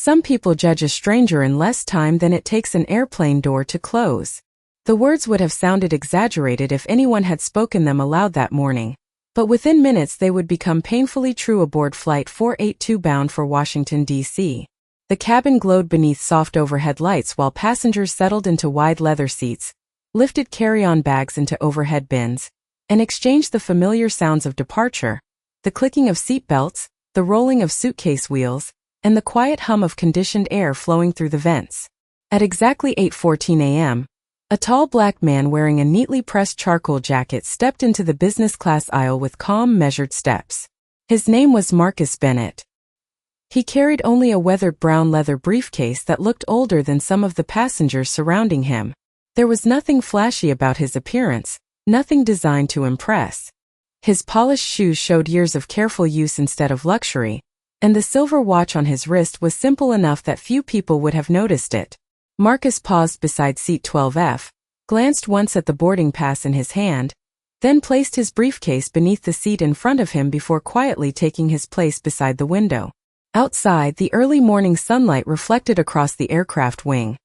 Some people judge a stranger in less time than it takes an airplane door to close. The words would have sounded exaggerated if anyone had spoken them aloud that morning, but within minutes they would become painfully true aboard Flight 482 bound for Washington, D.C. The cabin glowed beneath soft overhead lights while passengers settled into wide leather seats, lifted carry-on bags into overhead bins, and exchanged the familiar sounds of departure, the clicking of seat belts, the rolling of suitcase wheels, and the quiet hum of conditioned air flowing through the vents. At exactly 8:14 a.m., a tall black man wearing a neatly pressed charcoal jacket stepped into the business class aisle with calm, measured steps. His name was Marcus Bennett. He carried only a weathered brown leather briefcase that looked older than some of the passengers surrounding him. There was nothing flashy about his appearance, nothing designed to impress. His polished shoes showed years of careful use instead of luxury, and the silver watch on his wrist was simple enough that few people would have noticed it. Marcus paused beside seat 12F, glanced once at the boarding pass in his hand, then placed his briefcase beneath the seat in front of him before quietly taking his place beside the window. Outside, the early morning sunlight reflected across the aircraft wing,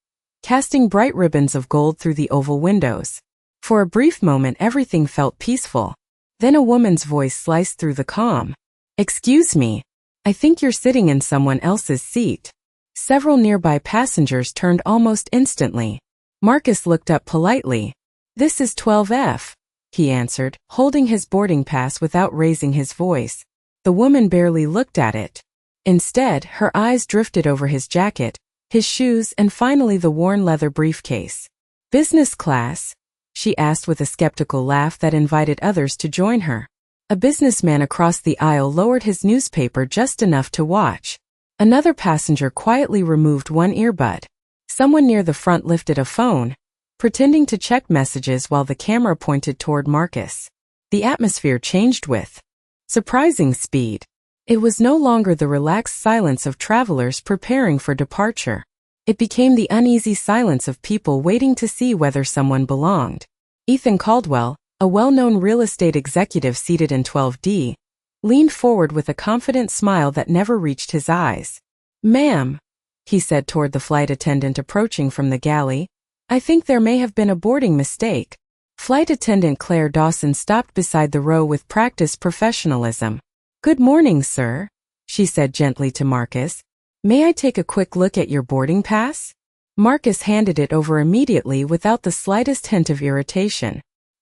casting bright ribbons of gold through the oval windows. For a brief moment everything felt peaceful. Then a woman's voice sliced through the calm. "Excuse me. I think you're sitting in someone else's seat." Several nearby passengers turned almost instantly. Marcus looked up politely. "This is 12F, he answered, holding his boarding pass without raising his voice. The woman barely looked at it. Instead, her eyes drifted over his jacket, his shoes, and finally the worn leather briefcase. "Business class?" she asked with a skeptical laugh that invited others to join her. A businessman across the aisle lowered his newspaper just enough to watch. Another passenger quietly removed one earbud. Someone near the front lifted a phone, pretending to check messages while the camera pointed toward Marcus. The atmosphere changed with surprising speed. It was no longer the relaxed silence of travelers preparing for departure. It became the uneasy silence of people waiting to see whether someone belonged. Ethan Caldwell, a well-known real estate executive seated in 12D, leaned forward with a confident smile that never reached his eyes. "Ma'am," he said toward the flight attendant approaching from the galley, "I think there may have been a boarding mistake." Flight attendant Claire Dawson stopped beside the row with practiced professionalism. "Good morning, sir," she said gently to Marcus. "May I take a quick look at your boarding pass?" Marcus handed it over immediately without the slightest hint of irritation.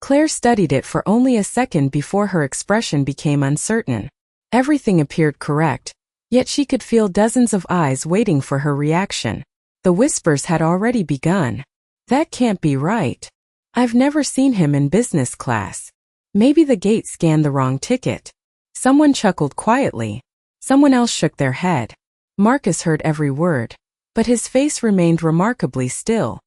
Claire studied it for only a second before her expression became uncertain. Everything appeared correct, yet she could feel dozens of eyes waiting for her reaction. The whispers had already begun. "That can't be right. I've never seen him in business class. Maybe the gate scanned the wrong ticket." Someone chuckled quietly. Someone else shook their head. Marcus heard every word, but his face remained remarkably still.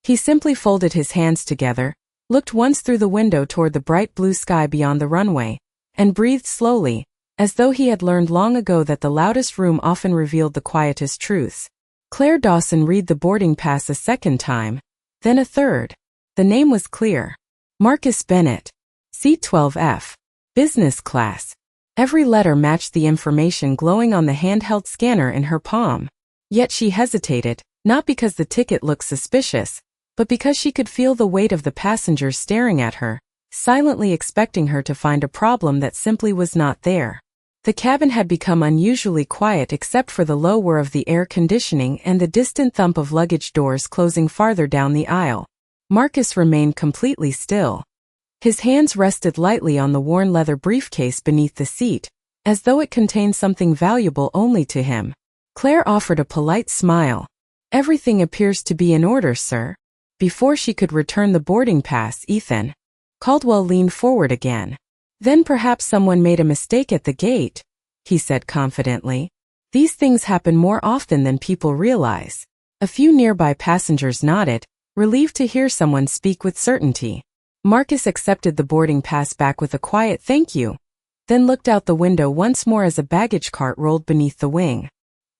He simply folded his hands together, looked once through the window toward the bright blue sky beyond the runway, and breathed slowly, as though he had learned long ago that the loudest room often revealed the quietest truths. Claire Dawson read the boarding pass a second time, then a third. The name was clear. Marcus Bennett. Seat 12F. Business class. Every letter matched the information glowing on the handheld scanner in her palm. Yet she hesitated, not because the ticket looked suspicious, but because she could feel the weight of the passengers staring at her, silently expecting her to find a problem that simply was not there. The cabin had become unusually quiet except for the low whir of the air conditioning and the distant thump of luggage doors closing farther down the aisle. Marcus remained completely still. His hands rested lightly on the worn leather briefcase beneath the seat, as though it contained something valuable only to him. Claire offered a polite smile. "Everything appears to be in order, sir." Before she could return the boarding pass, Ethan Caldwell leaned forward again. "Then perhaps someone made a mistake at the gate," he said confidently. "These things happen more often than people realize." A few nearby passengers nodded, relieved to hear someone speak with certainty. Marcus accepted the boarding pass back with a quiet "thank you," then looked out the window once more as a baggage cart rolled beneath the wing.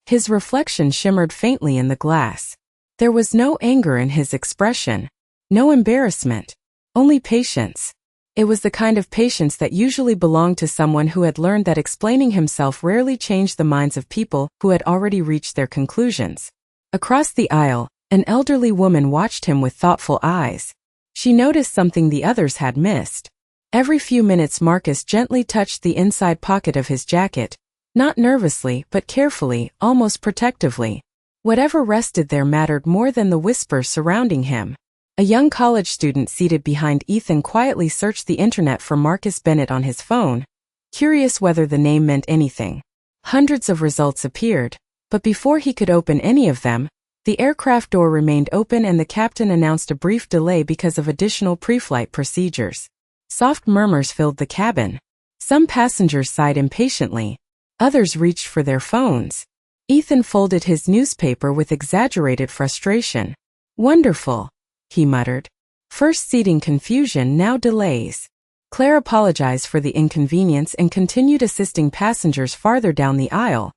His reflection shimmered faintly in the glass. There was no anger in his expression, no embarrassment, only patience. It was the kind of patience that usually belonged to someone who had learned that explaining himself rarely changed the minds of people who had already reached their conclusions. Across the aisle, an elderly woman watched him with thoughtful eyes. She noticed something the others had missed. Every few minutes Marcus gently touched the inside pocket of his jacket, not nervously but carefully, almost protectively. Whatever rested there mattered more than the whispers surrounding him. A young college student seated behind Ethan quietly searched the internet for Marcus Bennett on his phone, curious whether the name meant anything. Hundreds of results appeared, but before he could open any of them, the aircraft door remained open and the captain announced a brief delay because of additional pre-flight procedures. Soft murmurs filled the cabin. Some passengers sighed impatiently. Others reached for their phones. Ethan folded his newspaper with exaggerated frustration. "Wonderful," he muttered. "First seating confusion, now delays." Claire apologized for the inconvenience and continued assisting passengers farther down the aisle,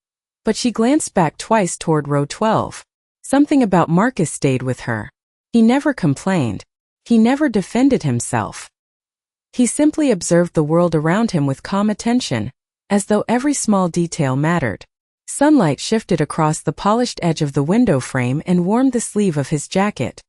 but she glanced back twice toward row 12. Something about Marcus stayed with her. He never complained. He never defended himself. He simply observed the world around him with calm attention, as though every small detail mattered. Sunlight shifted across the polished edge of the window frame and warmed the sleeve of his jacket.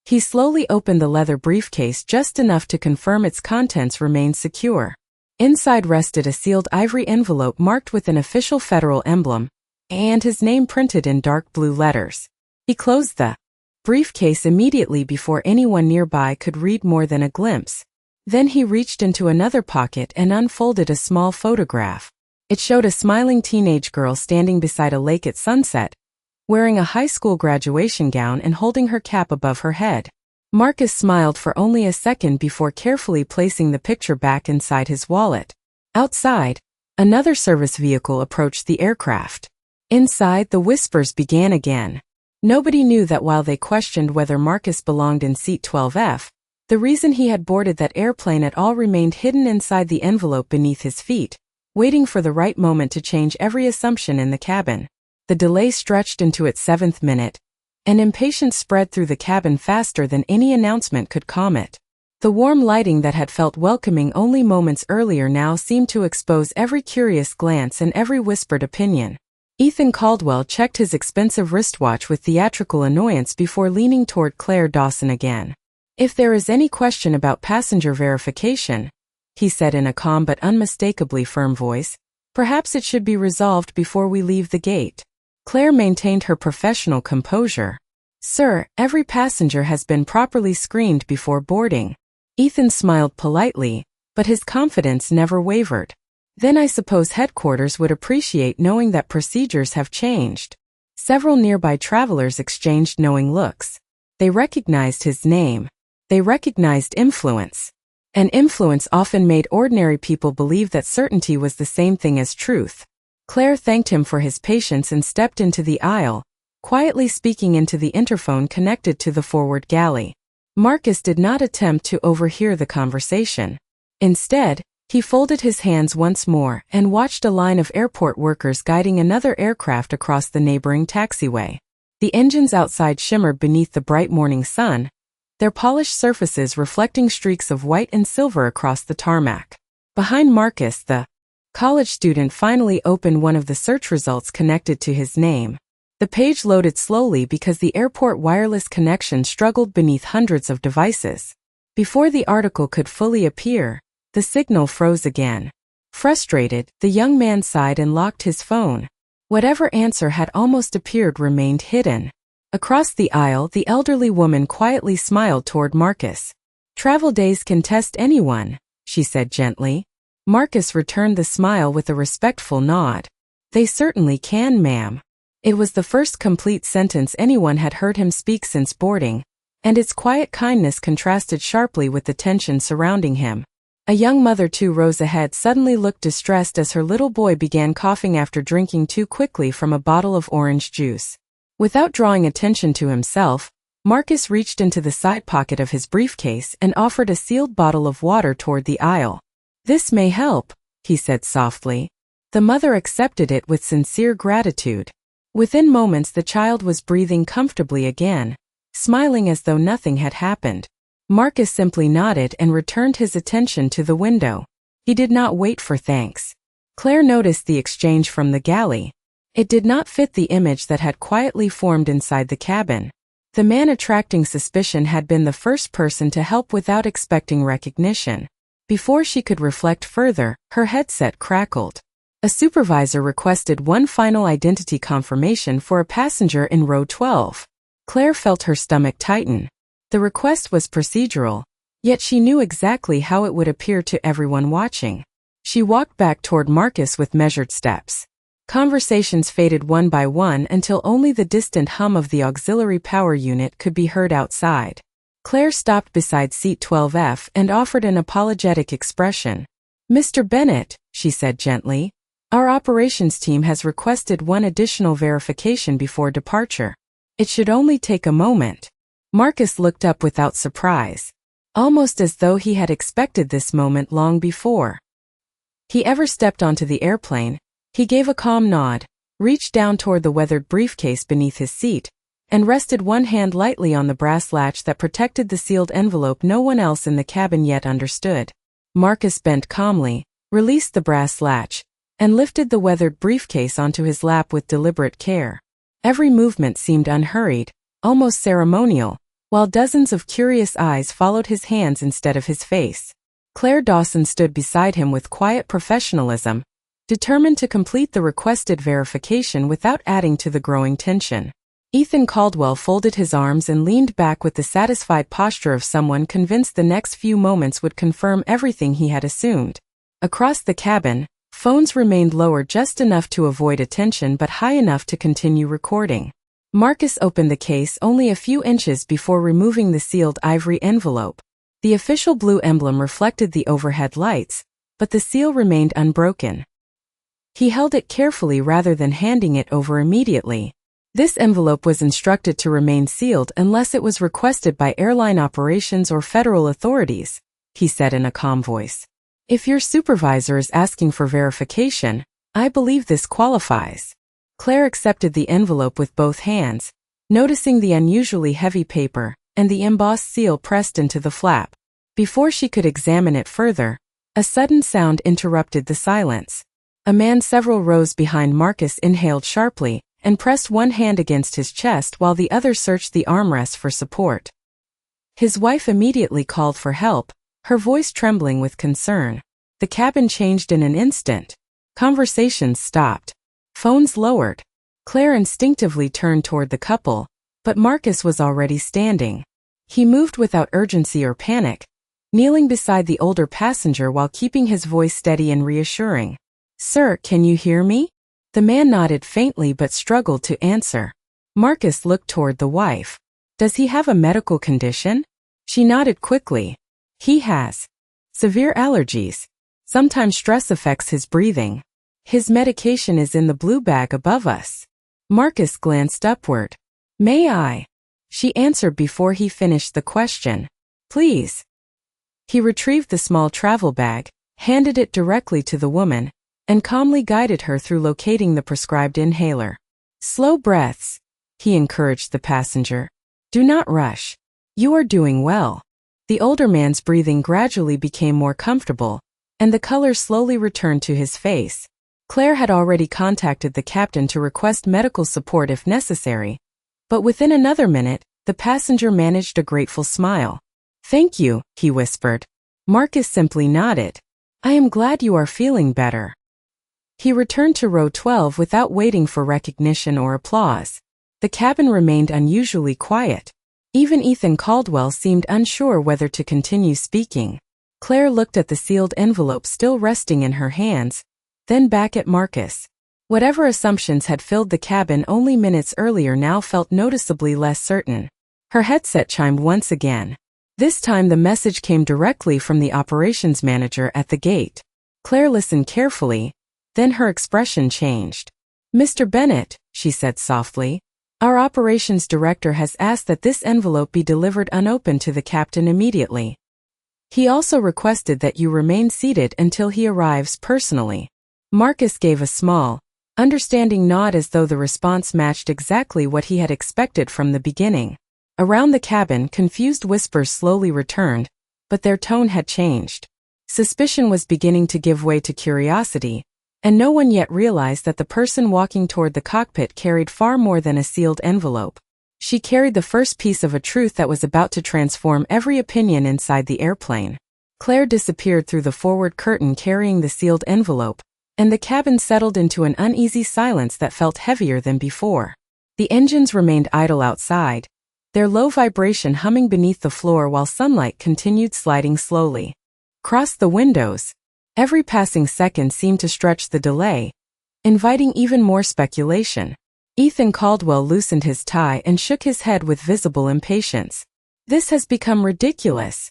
He slowly opened the leather briefcase just enough to confirm its contents remained secure. Inside rested a sealed ivory envelope marked with an official federal emblem, and his name printed in dark blue letters. He closed the briefcase immediately before anyone nearby could read more than a glimpse. Then he reached into another pocket and unfolded a small photograph. It showed a smiling teenage girl standing beside a lake at sunset, wearing a high school graduation gown and holding her cap above her head. Marcus smiled for only a second before carefully placing the picture back inside his wallet. Outside, another service vehicle approached the aircraft. Inside, the whispers began again. Nobody knew that while they questioned whether Marcus belonged in seat 12F, the reason he had boarded that airplane at all remained hidden inside the envelope beneath his feet, waiting for the right moment to change every assumption in the cabin. The delay stretched into its 7th minute, and impatience spread through the cabin faster than any announcement could calm it. The warm lighting that had felt welcoming only moments earlier now seemed to expose every curious glance and every whispered opinion. Ethan Caldwell checked his expensive wristwatch with theatrical annoyance before leaning toward Claire Dawson again. "If there is any question about passenger verification," he said in a calm but unmistakably firm voice, "perhaps it should be resolved before we leave the gate." Claire maintained her professional composure. "Sir, every passenger has been properly screened before boarding." Ethan smiled politely, but his confidence never wavered. "Then I suppose headquarters would appreciate knowing that procedures have changed." Several nearby travelers exchanged knowing looks. They recognized his name. They recognized influence. And influence often made ordinary people believe that certainty was the same thing as truth. Claire thanked him for his patience and stepped into the aisle, quietly speaking into the interphone connected to the forward galley. Marcus did not attempt to overhear the conversation. Instead, he folded his hands once more and watched a line of airport workers guiding another aircraft across the neighboring taxiway. The engines outside shimmered beneath the bright morning sun, their polished surfaces reflecting streaks of white and silver across the tarmac. Behind Marcus, the college student finally opened one of the search results connected to his name. The page loaded slowly because the airport wireless connection struggled beneath hundreds of devices. Before the article could fully appear, the signal froze again. Frustrated, the young man sighed and locked his phone. Whatever answer had almost appeared remained hidden. Across the aisle, the elderly woman quietly smiled toward Marcus. "Travel days can test anyone," she said gently. Marcus returned the smile with a respectful nod. "They certainly can, ma'am." It was the first complete sentence anyone had heard him speak since boarding, and its quiet kindness contrasted sharply with the tension surrounding him. A young mother too rose ahead, suddenly looked distressed as her little boy began coughing after drinking too quickly from a bottle of orange juice. Without drawing attention to himself, Marcus reached into the side pocket of his briefcase and offered a sealed bottle of water toward the aisle. "This may help," he said softly. The mother accepted it with sincere gratitude. Within moments the child was breathing comfortably again, smiling as though nothing had happened. Marcus simply nodded and returned his attention to the window. He did not wait for thanks. Claire noticed the exchange from the galley. It did not fit the image that had quietly formed inside the cabin. The man attracting suspicion had been the first person to help without expecting recognition. Before she could reflect further, her headset crackled. A supervisor requested one final identity confirmation for a passenger in row 12. Claire felt her stomach tighten. The request was procedural, yet she knew exactly how it would appear to everyone watching. She walked back toward Marcus with measured steps. Conversations faded one by one until only the distant hum of the auxiliary power unit could be heard outside. Claire stopped beside seat 12F and offered an apologetic expression. "Mr. Bennett," she said gently, "our operations team has requested one additional verification before departure. It should only take a moment." Marcus looked up without surprise, almost as though he had expected this moment long before he ever stepped onto the airplane. He gave a calm nod, reached down toward the weathered briefcase beneath his seat, and rested one hand lightly on the brass latch that protected the sealed envelope no one else in the cabin yet understood. Marcus bent calmly, released the brass latch, and lifted the weathered briefcase onto his lap with deliberate care. Every movement seemed unhurried, almost ceremonial, while dozens of curious eyes followed his hands instead of his face. Claire Dawson stood beside him with quiet professionalism, determined to complete the requested verification without adding to the growing tension. Ethan Caldwell folded his arms and leaned back with the satisfied posture of someone convinced the next few moments would confirm everything he had assumed. Across the cabin, phones remained lower just enough to avoid attention but high enough to continue recording. Marcus opened the case only a few inches before removing the sealed ivory envelope. The official blue emblem reflected the overhead lights, but the seal remained unbroken. He held it carefully rather than handing it over immediately. This envelope was instructed to remain sealed unless it was requested by airline operations or federal authorities, he said in a calm voice. If your supervisor is asking for verification, I believe this qualifies. Claire accepted the envelope with both hands, noticing the unusually heavy paper and the embossed seal pressed into the flap. Before she could examine it further, a sudden sound interrupted the silence. A man several rows behind Marcus inhaled sharply and pressed one hand against his chest while the other searched the armrest for support. His wife immediately called for help, her voice trembling with concern. The cabin changed in an instant. Conversations stopped. Phones lowered. Claire instinctively turned toward the couple, but Marcus was already standing. He moved without urgency or panic, kneeling beside the older passenger while keeping his voice steady and reassuring. "Sir, can you hear me?" The man nodded faintly but struggled to answer. Marcus looked toward the wife. "Does he have a medical condition?" She nodded quickly. "He has severe allergies. Sometimes stress affects his breathing. His medication is in the blue bag above us." Marcus glanced upward. "May I?" She answered before he finished the question. "Please." He retrieved the small travel bag, handed it directly to the woman, and calmly guided her through locating the prescribed inhaler. "Slow breaths," he encouraged the passenger. "Do not rush. You are doing well." The older man's breathing gradually became more comfortable, and the color slowly returned to his face. Claire had already contacted the captain to request medical support if necessary, but within another minute, the passenger managed a grateful smile. "Thank you," he whispered. Marcus simply nodded. "I am glad you are feeling better." He returned to row 12 without waiting for recognition or applause. The cabin remained unusually quiet. Even Ethan Caldwell seemed unsure whether to continue speaking. Claire looked at the sealed envelope still resting in her hands, then back at Marcus. Whatever assumptions had filled the cabin only minutes earlier now felt noticeably less certain. Her headset chimed once again. This time the message came directly from the operations manager at the gate. Claire listened carefully, then her expression changed. "Mr. Bennett," she said softly, "our operations director has asked that this envelope be delivered unopened to the captain immediately. He also requested that you remain seated until he arrives personally." Marcus gave a small, understanding nod as though the response matched exactly what he had expected from the beginning. Around the cabin, confused whispers slowly returned, but their tone had changed. Suspicion was beginning to give way to curiosity, and no one yet realized that the person walking toward the cockpit carried far more than a sealed envelope. She carried the first piece of a truth that was about to transform every opinion inside the airplane. Claire disappeared through the forward curtain carrying the sealed envelope, and the cabin settled into an uneasy silence that felt heavier than before. The engines remained idle outside, their low vibration humming beneath the floor while sunlight continued sliding slowly across the windows. Every passing second seemed to stretch the delay, inviting even more speculation. Ethan Caldwell loosened his tie and shook his head with visible impatience. "This has become ridiculous,"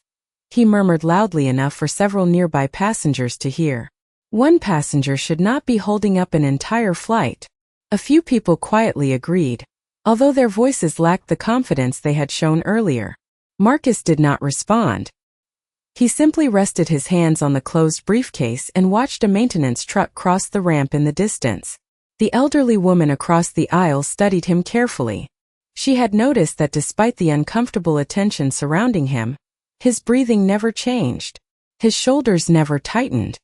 he murmured loudly enough for several nearby passengers to hear. One passenger should not be holding up an entire flight. A few people quietly agreed, although their voices lacked the confidence they had shown earlier. Marcus did not respond. He simply rested his hands on the closed briefcase and watched a maintenance truck cross the ramp in the distance. The elderly woman across the aisle studied him carefully. She had noticed that despite the uncomfortable attention surrounding him, his breathing never changed. His shoulders never tightened.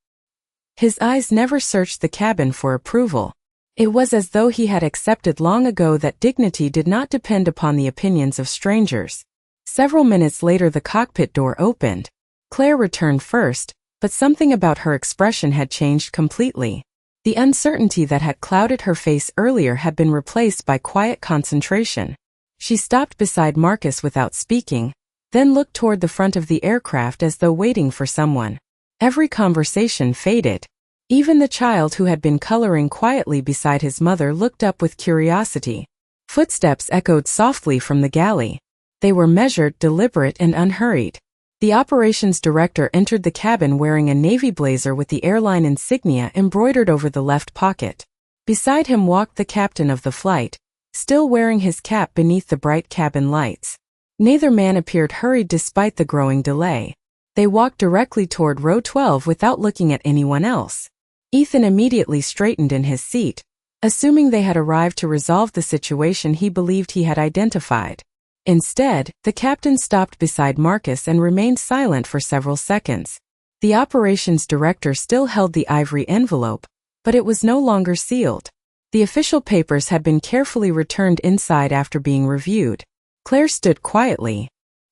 His eyes never searched the cabin for approval. It was as though he had accepted long ago that dignity did not depend upon the opinions of strangers. Several minutes later, the cockpit door opened. Claire returned first, but something about her expression had changed completely. The uncertainty that had clouded her face earlier had been replaced by quiet concentration. She stopped beside Marcus without speaking, then looked toward the front of the aircraft as though waiting for someone. Every conversation faded. Even the child who had been coloring quietly beside his mother looked up with curiosity. Footsteps echoed softly from the galley. They were measured, deliberate, and unhurried. The operations director entered the cabin wearing a navy blazer with the airline insignia embroidered over the left pocket. Beside him walked the captain of the flight, still wearing his cap beneath the bright cabin lights. Neither man appeared hurried despite the growing delay. They walked directly toward row 12 without looking at anyone else. Ethan immediately straightened in his seat, assuming they had arrived to resolve the situation he believed he had identified. Instead, the captain stopped beside Marcus and remained silent for several seconds. The operations director still held the ivory envelope, but it was no longer sealed. The official papers had been carefully returned inside after being reviewed. Claire stood quietly.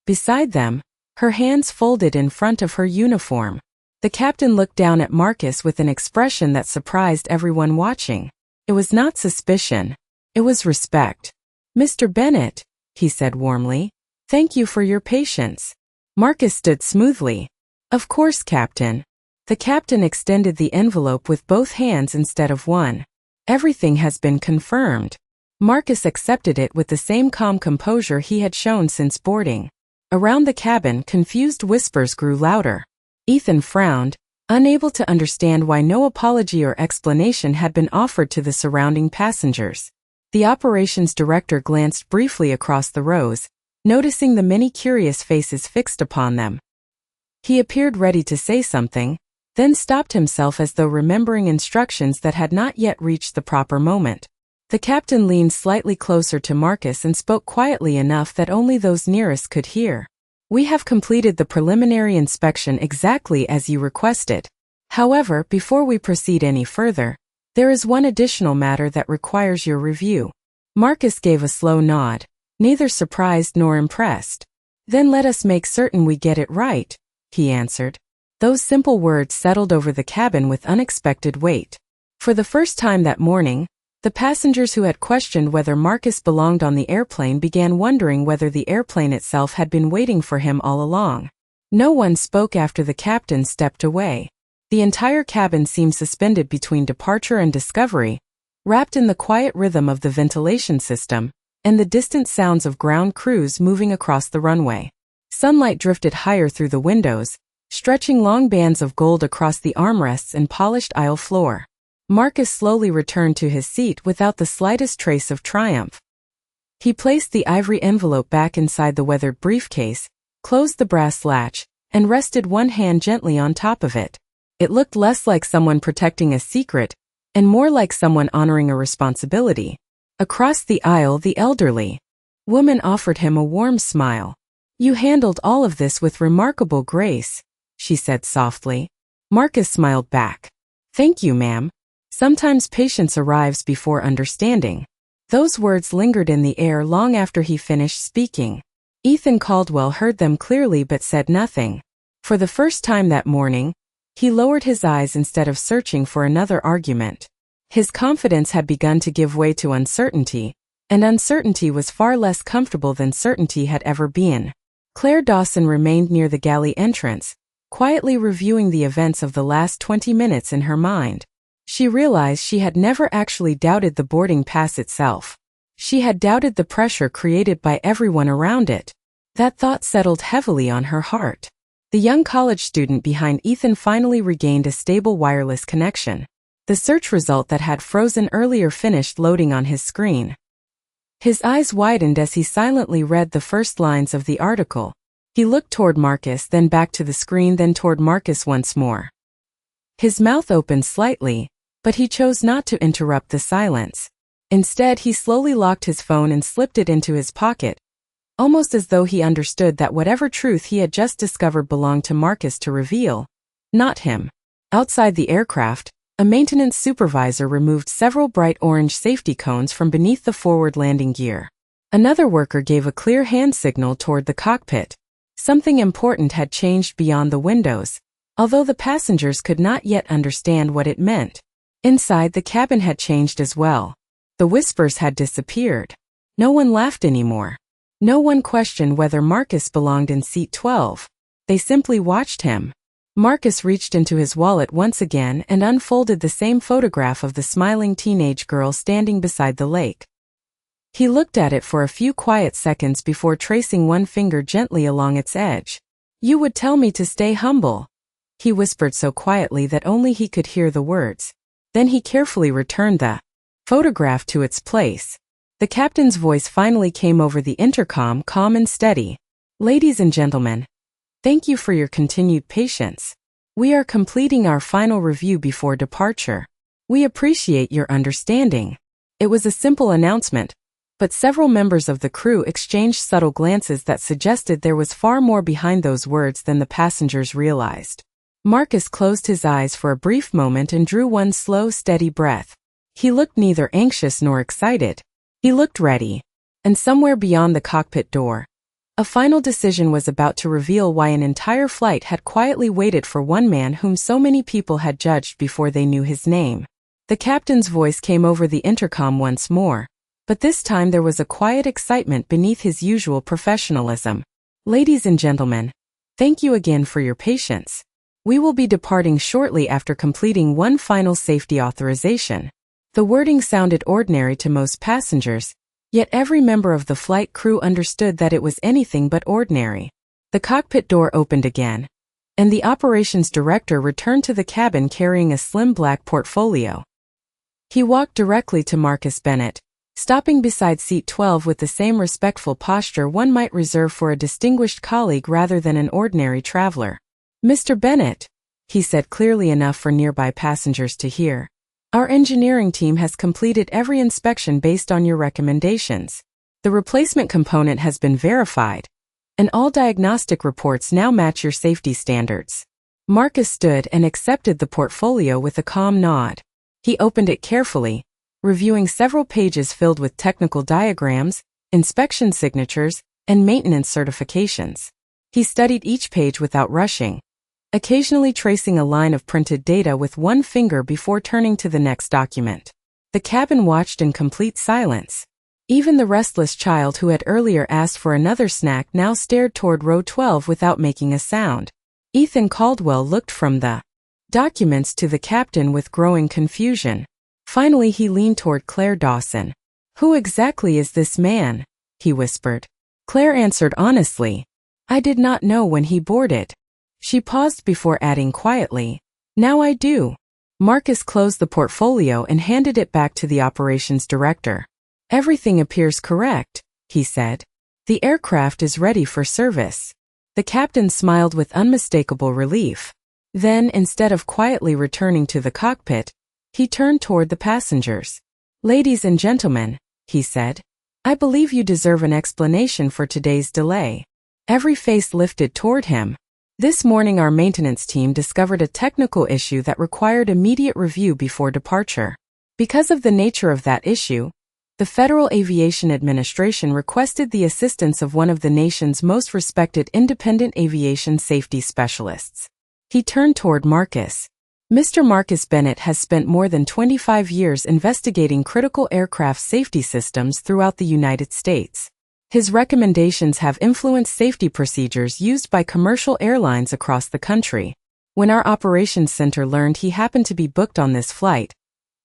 Beside them, her hands folded in front of her uniform. The captain looked down at Marcus with an expression that surprised everyone watching. It was not suspicion. It was respect. "Mr. Bennett," he said warmly, "thank you for your patience." Marcus stood smoothly. "Of course, Captain." The captain extended the envelope with both hands instead of one. "Everything has been confirmed." Marcus accepted it with the same calm composure he had shown since boarding. Around the cabin, confused whispers grew louder. Ethan frowned, unable to understand why no apology or explanation had been offered to the surrounding passengers. The operations director glanced briefly across the rows, noticing the many curious faces fixed upon them. He appeared ready to say something, then stopped himself as though remembering instructions that had not yet reached the proper moment. The captain leaned slightly closer to Marcus and spoke quietly enough that only those nearest could hear. "We have completed the preliminary inspection exactly as you requested. However, before we proceed any further, there is one additional matter that requires your review." Marcus gave a slow nod, neither surprised nor impressed. "Then let us make certain we get it right," he answered. Those simple words settled over the cabin with unexpected weight. For the first time that morning, the passengers who had questioned whether Marcus belonged on the airplane began wondering whether the airplane itself had been waiting for him all along. No one spoke after the captain stepped away. The entire cabin seemed suspended between departure and discovery, wrapped in the quiet rhythm of the ventilation system and the distant sounds of ground crews moving across the runway. Sunlight drifted higher through the windows, stretching long bands of gold across the armrests and polished aisle floor. Marcus slowly returned to his seat without the slightest trace of triumph. He placed the ivory envelope back inside the weathered briefcase, closed the brass latch, and rested one hand gently on top of it. It looked less like someone protecting a secret, and more like someone honoring a responsibility. Across the aisle, the elderly Woman offered him a warm smile. You handled all of this with remarkable grace, she said softly. Marcus smiled back. Thank you, ma'am. Sometimes patience arrives before understanding. Those words lingered in the air long after he finished speaking. Ethan Caldwell heard them clearly but said nothing. For the first time that morning, he lowered his eyes instead of searching for another argument. His confidence had begun to give way to uncertainty, and uncertainty was far less comfortable than certainty had ever been. Claire Dawson remained near the galley entrance, quietly reviewing the events of the last 20 minutes in her mind. She realized she had never actually doubted the boarding pass itself. She had doubted the pressure created by everyone around it. That thought settled heavily on her heart. The young college student behind Ethan finally regained a stable wireless connection. The search result that had frozen earlier finished loading on his screen. His eyes widened as he silently read the first lines of the article. He looked toward Marcus, then back to the screen, then toward Marcus once more. His mouth opened slightly, but he chose not to interrupt the silence. Instead, he slowly locked his phone and slipped it into his pocket, almost as though he understood that whatever truth he had just discovered belonged to Marcus to reveal, not him. Outside the aircraft, a maintenance supervisor removed several bright orange safety cones from beneath the forward landing gear. Another worker gave a clear hand signal toward the cockpit. Something important had changed beyond the windows, although the passengers could not yet understand what it meant. Inside, the cabin had changed as well. The whispers had disappeared. No one laughed anymore. No one questioned whether Marcus belonged in seat 12. They simply watched him. Marcus reached into his wallet once again and unfolded the same photograph of the smiling teenage girl standing beside the lake. He looked at it for a few quiet seconds before tracing one finger gently along its edge. You would tell me to stay humble, he whispered so quietly that only he could hear the words. Then he carefully returned the photograph to its place. The captain's voice finally came over the intercom, calm and steady. Ladies and gentlemen, thank you for your continued patience. We are completing our final review before departure. We appreciate your understanding. It was a simple announcement, but several members of the crew exchanged subtle glances that suggested there was far more behind those words than the passengers realized. Marcus closed his eyes for a brief moment and drew one slow, steady breath. He looked neither anxious nor excited. He looked ready. And somewhere beyond the cockpit door, a final decision was about to reveal why an entire flight had quietly waited for one man whom so many people had judged before they knew his name. The captain's voice came over the intercom once more, but this time there was a quiet excitement beneath his usual professionalism. Ladies and gentlemen, thank you again for your patience. We will be departing shortly after completing one final safety authorization. The wording sounded ordinary to most passengers, yet every member of the flight crew understood that it was anything but ordinary. The cockpit door opened again, and the operations director returned to the cabin carrying a slim black portfolio. He walked directly to Marcus Bennett, stopping beside seat 12 with the same respectful posture one might reserve for a distinguished colleague rather than an ordinary traveler. Mr. Bennett, he said clearly enough for nearby passengers to hear, our engineering team has completed every inspection based on your recommendations. The replacement component has been verified, and all diagnostic reports now match your safety standards. Marcus stood and accepted the portfolio with a calm nod. He opened it carefully, reviewing several pages filled with technical diagrams, inspection signatures, and maintenance certifications. He studied each page without rushing, occasionally tracing a line of printed data with one finger before turning to the next document. The cabin watched in complete silence. Even the restless child who had earlier asked for another snack now stared toward row 12 without making a sound. Ethan Caldwell looked from the documents to the captain with growing confusion. Finally he leaned toward Claire Dawson. Who exactly is this man? He whispered. Claire answered honestly. I did not know when he boarded. She paused before adding quietly, now I do. Marcus closed the portfolio and handed it back to the operations director. Everything appears correct, he said. The aircraft is ready for service. The captain smiled with unmistakable relief. Then, instead of quietly returning to the cockpit, he turned toward the passengers. Ladies and gentlemen, he said, I believe you deserve an explanation for today's delay. Every face lifted toward him. This morning our maintenance team discovered a technical issue that required immediate review before departure. Because of the nature of that issue, the Federal Aviation Administration requested the assistance of one of the nation's most respected independent aviation safety specialists. He turned toward Marcus. Mr. Marcus Bennett has spent more than 25 years investigating critical aircraft safety systems throughout the United States. His recommendations have influenced safety procedures used by commercial airlines across the country. When our operations center learned he happened to be booked on this flight,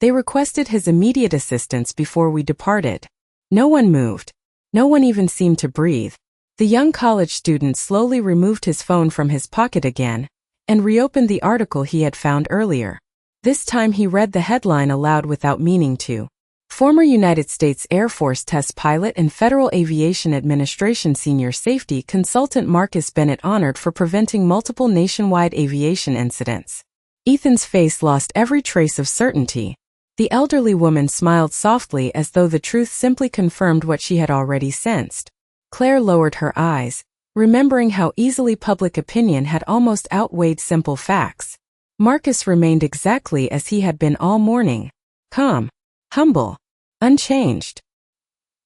they requested his immediate assistance before we departed. No one moved. No one even seemed to breathe. The young college student slowly removed his phone from his pocket again and reopened the article he had found earlier. This time he read the headline aloud without meaning to. Former United States Air Force test pilot and Federal Aviation Administration senior safety consultant Marcus Bennett honored for preventing multiple nationwide aviation incidents. Ethan's face lost every trace of certainty. The elderly woman smiled softly as though the truth simply confirmed what she had already sensed. Claire lowered her eyes, remembering how easily public opinion had almost outweighed simple facts. Marcus remained exactly as he had been all morning. Calm. Humble. Unchanged.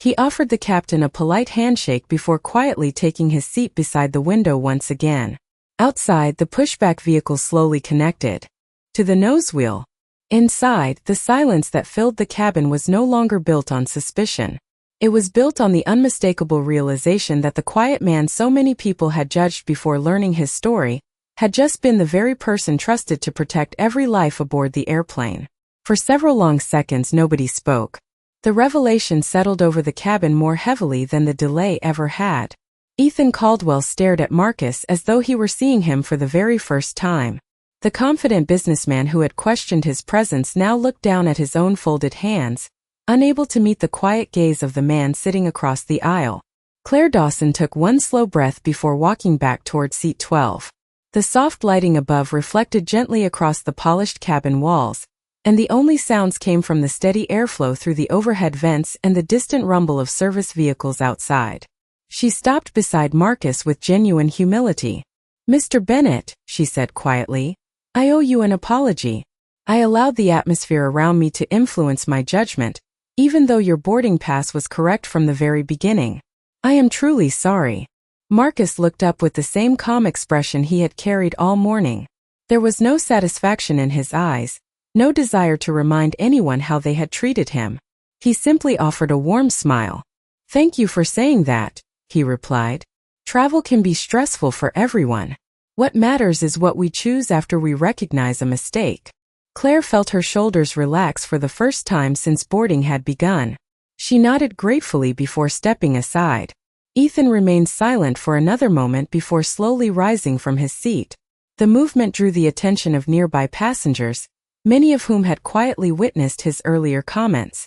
He offered the captain a polite handshake before quietly taking his seat beside the window once again. Outside, the pushback vehicle slowly connected to the nosewheel. Inside, the silence that filled the cabin was no longer built on suspicion. It was built on the unmistakable realization that the quiet man so many people had judged before learning his story had just been the very person trusted to protect every life aboard the airplane. For several long seconds nobody spoke. The revelation settled over the cabin more heavily than the delay ever had. Ethan Caldwell stared at Marcus as though he were seeing him for the very first time. The confident businessman who had questioned his presence now looked down at his own folded hands, unable to meet the quiet gaze of the man sitting across the aisle. Claire Dawson took one slow breath before walking back toward seat 12. The soft lighting above reflected gently across the polished cabin walls, and the only sounds came from the steady airflow through the overhead vents and the distant rumble of service vehicles outside. She stopped beside Marcus with genuine humility. "Mr. Bennett," she said quietly, "I owe you an apology. I allowed the atmosphere around me to influence my judgment, even though your boarding pass was correct from the very beginning. I am truly sorry." Marcus looked up with the same calm expression he had carried all morning. There was no satisfaction in his eyes, no desire to remind anyone how they had treated him. He simply offered a warm smile. "Thank you for saying that," he replied. "Travel can be stressful for everyone. What matters is what we choose after we recognize a mistake." Claire felt her shoulders relax for the first time since boarding had begun. She nodded gratefully before stepping aside. Ethan remained silent for another moment before slowly rising from his seat. The movement drew the attention of nearby passengers, many of whom had quietly witnessed his earlier comments.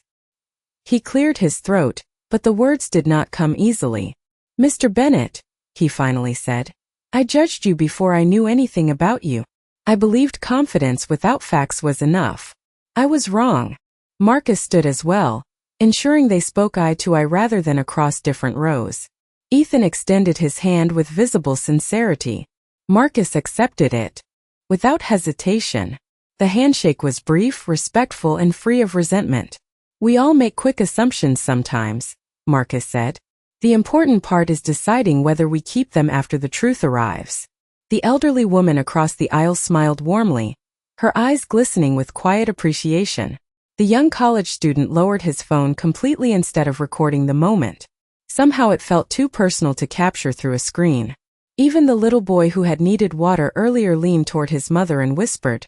He cleared his throat, but the words did not come easily. "Mr. Bennett," he finally said, "I judged you before I knew anything about you. I believed confidence without facts was enough. I was wrong." Marcus stood as well, ensuring they spoke eye to eye rather than across different rows. Ethan extended his hand with visible sincerity. Marcus accepted it without hesitation. The handshake was brief, respectful, and free of resentment. "We all make quick assumptions sometimes," Marcus said. "The important part is deciding whether we keep them after the truth arrives." The elderly woman across the aisle smiled warmly, her eyes glistening with quiet appreciation. The young college student lowered his phone completely instead of recording the moment. Somehow it felt too personal to capture through a screen. Even the little boy who had needed water earlier leaned toward his mother and whispered,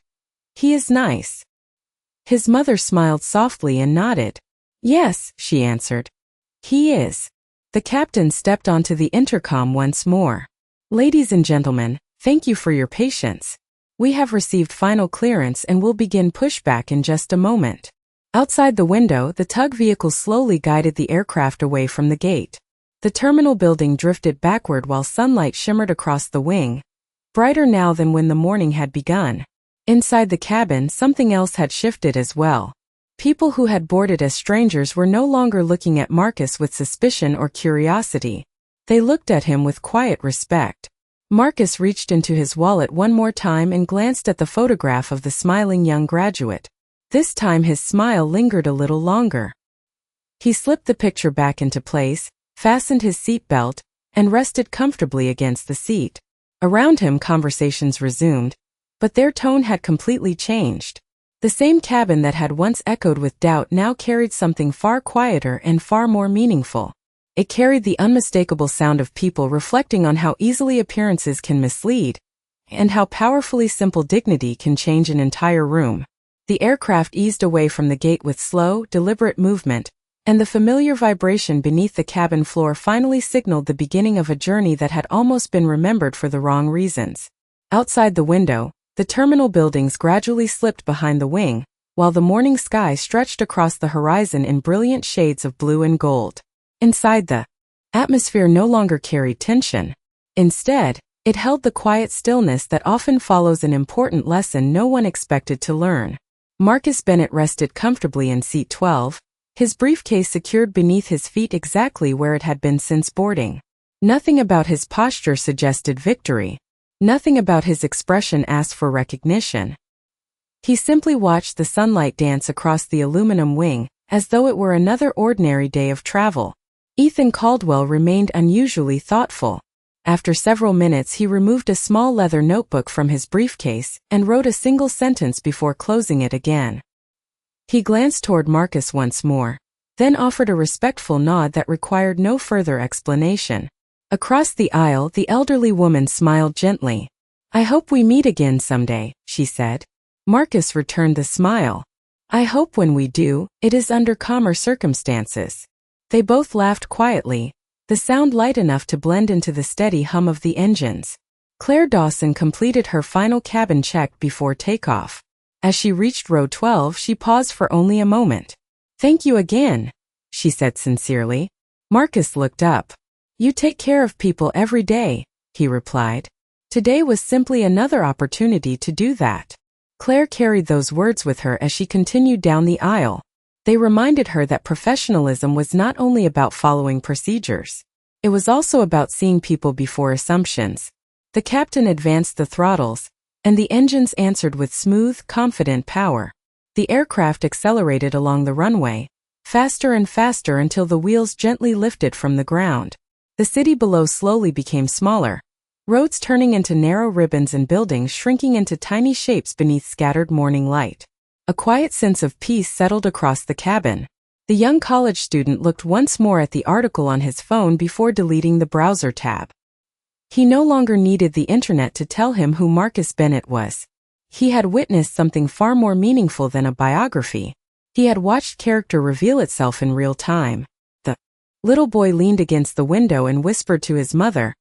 "He is nice." His mother smiled softly and nodded. "Yes," she answered. "He is." The captain stepped onto the intercom once more. "Ladies and gentlemen, thank you for your patience. We have received final clearance and will begin pushback in just a moment." Outside the window, the tug vehicle slowly guided the aircraft away from the gate. The terminal building drifted backward while sunlight shimmered across the wing, brighter now than when the morning had begun. Inside the cabin, something else had shifted as well. People who had boarded as strangers were no longer looking at Marcus with suspicion or curiosity. They looked at him with quiet respect. Marcus reached into his wallet one more time and glanced at the photograph of the smiling young graduate. This time his smile lingered a little longer. He slipped the picture back into place, fastened his seatbelt, and rested comfortably against the seat. Around him conversations resumed, but their tone had completely changed. The same cabin that had once echoed with doubt now carried something far quieter and far more meaningful. It carried the unmistakable sound of people reflecting on how easily appearances can mislead, and how powerfully simple dignity can change an entire room. The aircraft eased away from the gate with slow, deliberate movement, and the familiar vibration beneath the cabin floor finally signaled the beginning of a journey that had almost been remembered for the wrong reasons. Outside the window, the terminal buildings gradually slipped behind the wing, while the morning sky stretched across the horizon in brilliant shades of blue and gold. Inside, the atmosphere no longer carried tension. Instead, it held the quiet stillness that often follows an important lesson no one expected to learn. Marcus Bennett rested comfortably in seat 12, his briefcase secured beneath his feet exactly where it had been since boarding. Nothing about his posture suggested victory. Nothing about his expression asked for recognition. He simply watched the sunlight dance across the aluminum wing, as though it were another ordinary day of travel. Ethan Caldwell remained unusually thoughtful. After several minutes he removed a small leather notebook from his briefcase and wrote a single sentence before closing it again. He glanced toward Marcus once more, then offered a respectful nod that required no further explanation. Across the aisle, the elderly woman smiled gently. "I hope we meet again someday," she said. Marcus returned the smile. "I hope when we do, it is under calmer circumstances." They both laughed quietly, the sound light enough to blend into the steady hum of the engines. Claire Dawson completed her final cabin check before takeoff. As she reached row 12, she paused for only a moment. "Thank you again," she said sincerely. Marcus looked up. "You take care of people every day," he replied. Today was simply another opportunity to do that. Claire carried those words with her as she continued down the aisle. They reminded her that professionalism was not only about following procedures. It was also about seeing people before assumptions. The captain advanced the throttles, and the engines answered with smooth, confident power. The aircraft accelerated along the runway, faster and faster until the wheels gently lifted from the ground. The city below slowly became smaller, roads turning into narrow ribbons and buildings shrinking into tiny shapes beneath scattered morning light. A quiet sense of peace settled across the cabin. The young college student looked once more at the article on his phone before deleting the browser tab. He no longer needed the internet to tell him who Marcus Bennett was. He had witnessed something far more meaningful than a biography. He had watched character reveal itself in real time. The little boy leaned against the window and whispered to his mother,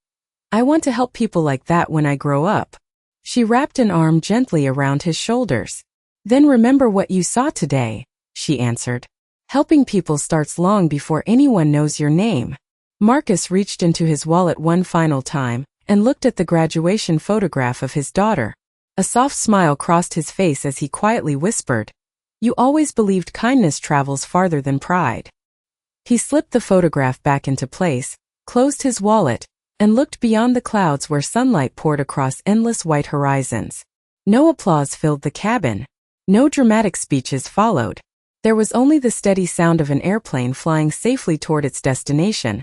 "I want to help people like that when I grow up." She wrapped an arm gently around his shoulders. "Then remember what you saw today," she answered. "Helping people starts long before anyone knows your name." Marcus reached into his wallet one final time and looked at the graduation photograph of his daughter. A soft smile crossed his face as he quietly whispered, "You always believed kindness travels farther than pride." He slipped the photograph back into place, closed his wallet, and looked beyond the clouds where sunlight poured across endless white horizons. No applause filled the cabin. No dramatic speeches followed. There was only the steady sound of an airplane flying safely toward its destination,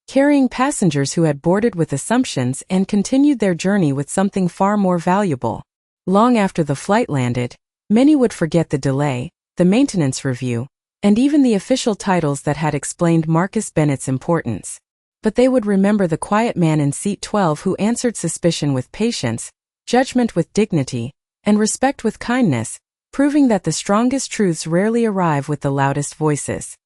carrying passengers who had boarded with assumptions and continued their journey with something far more valuable. Long after the flight landed, many would forget the delay, the maintenance review, and even the official titles that had explained Marcus Bennett's importance. But they would remember the quiet man in seat 12 who answered suspicion with patience, judgment with dignity, and respect with kindness, proving that the strongest truths rarely arrive with the loudest voices.